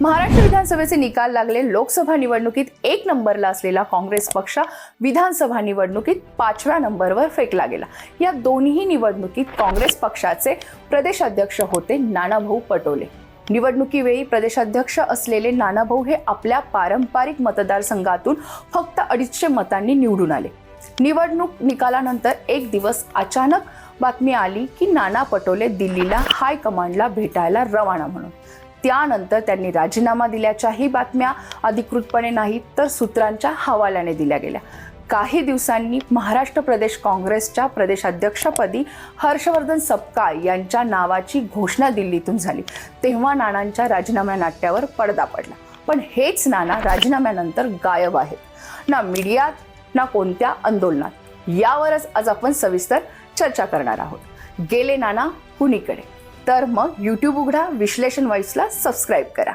महाराष्ट्र विधानसभेचे निकाल लागले। लोकसभा निवडणुकीत 1 नंबरला असलेला काँग्रेस पक्ष विधानसभा निवडणुकीत 5व्या नंबरवर फेकला गेला। या दोन्ही निवडणुकीत काँग्रेस पक्षाचे प्रदेशाध्यक्ष होते नानाभाऊ पटोले। निवडणुकीवेळी प्रदेशाध्यक्ष असलेले नानाभाऊ हे आपल्या पारंपरिक मतदारसंघातून फक्त 250 मतांनी निवडून आले। निवडणूक निकालानंतर एक दिवस अचानक बातमी आली की नाना पटोले दिल्लीला हायकमांडला भेटायला रवाना म्हणून। त्यानंतर त्यांनी राजीनामा दिल्याच्याही बातम्या अधिकृतपणे नाही तर सूत्रांच्या हवाल्याने दिल्या गेल्या। काही दिवसांनी महाराष्ट्र प्रदेश काँग्रेसच्या प्रदेशाध्यक्षपदी हर्षवर्धन सपकाळ यांच्या नावाची घोषणा दिल्लीतून झाली। तेव्हा नानांच्या राजीनामा नाट्यावर पडदा पडला। पण हेच नाना राजीनाम्यानंतर गायब आहेत, ना मीडियात ना कोणत्या आंदोलनात। यावरच आज आपण सविस्तर चर्चा करणार आहोत। गेले नाना कुणीकडे? तर मग YouTube उघडा, विश्लेषण व्हॉइसला सबस्क्राइब करा।